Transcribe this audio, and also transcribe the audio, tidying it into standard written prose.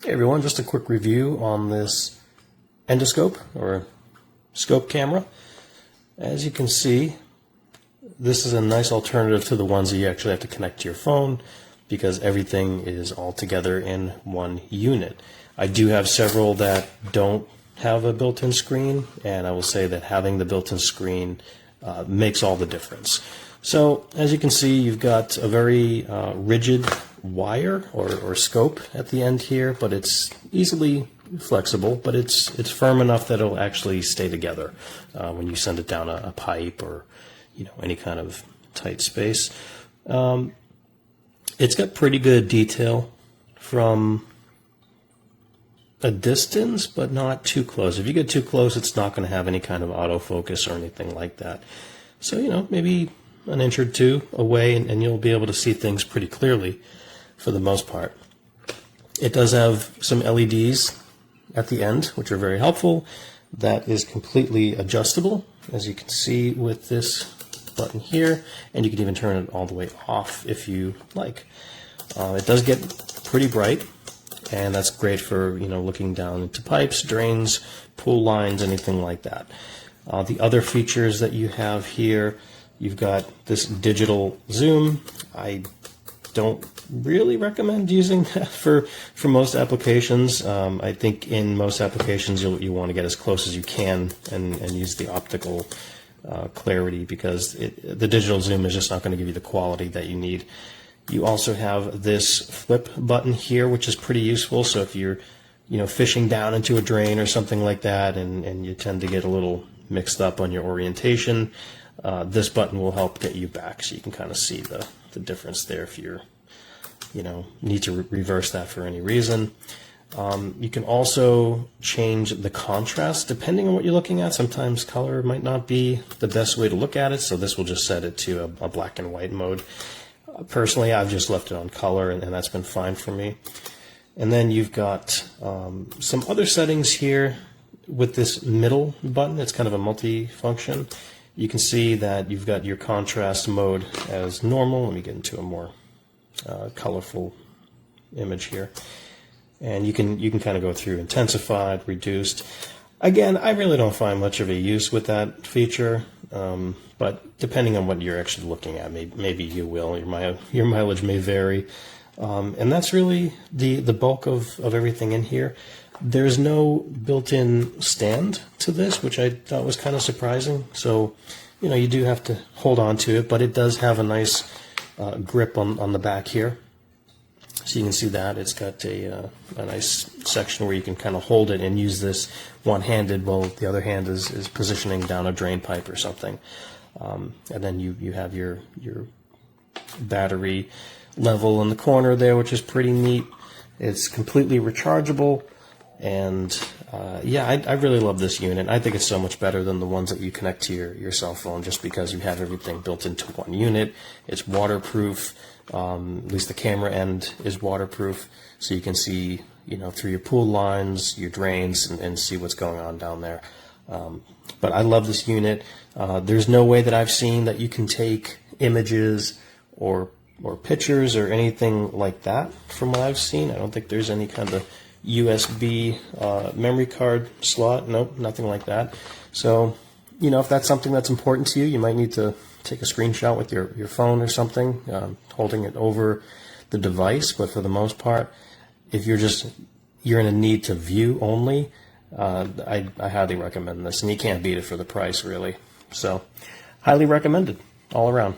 Hey everyone, just a quick review on this endoscope or scope camera. As you can see, this is a nice alternative to the ones that you actually have to connect to your phone because everything is all together in one unit. I do have several that don't have a built-in screen, and I will say that having the built-in screen makes all the difference. So as you can see, you've got a very rigid wire or scope at the end here, but it's easily flexible, but it's firm enough that it'll actually stay together when you send it down a pipe or any kind of tight space. It's got pretty good detail from a distance, but not too close. If you get too close, it's not going to have any kind of autofocus or anything like that. So maybe an inch or two away and you'll be able to see things pretty clearly for the most part. It does have some LEDs at the end, which are very helpful. That is completely adjustable, as you can see with this button here, and you can even turn it all the way off if you like. It does get pretty bright, and that's great for looking down into pipes, drains, pool lines, anything like that. The other features that you have here, you've got this digital zoom. I don't really recommend using that for most applications. I think in most applications you want to get as close as you can and use the optical clarity, because the digital zoom is just not going to give you the quality that you need. You also have this flip button here, which is pretty useful. So if you're fishing down into a drain or something like that, and you tend to get a little mixed up on your orientation, this button will help get you back, so you can kind of see the difference there if you're need to reverse that for any reason. You can also change the contrast depending on what you're looking at. Sometimes color might not be the best way to look at it, so this will just set it to a black and white mode. Personally, I've just left it on color, and that's been fine for me. And then you've got some other settings here with this middle button. It's kind of a multi-function. You can see that you've got your contrast mode as normal. Let me get into a more colorful image here. And you can kind of go through intensified, reduced. Again, I really don't find much of a use with that feature, but depending on what you're actually looking at, maybe you will. Your mileage may vary. And that's really the bulk of everything in here. There's no built-in stand to this, which I thought was kind of surprising. So, you do have to hold on to it, but it does have a nice grip on the back here. So you can see that it's got a nice section where you can kind of hold it and use this one-handed while the other hand is positioning down a drain pipe or something. And then you have your battery level in the corner there, which is pretty neat. It's completely rechargeable. And yeah, I really love this unit. I think it's so much better than the ones that you connect to your cell phone, just because you have everything built into one unit. It's waterproof. At least the camera end is waterproof, so you can see through your pool lines, your drains, and see what's going on down there. But I love this unit. There's no way that I've seen that you can take images or pictures or anything like that from what I've seen. I don't think there's any kind of USB memory card slot. Nope, nothing like that. So, if that's something that's important to you, you might need to take a screenshot with your phone or something, holding it over the device. But for the most part, if you're in a need to view only, I highly recommend this, and you can't beat it for the price, really. So, highly recommended all around.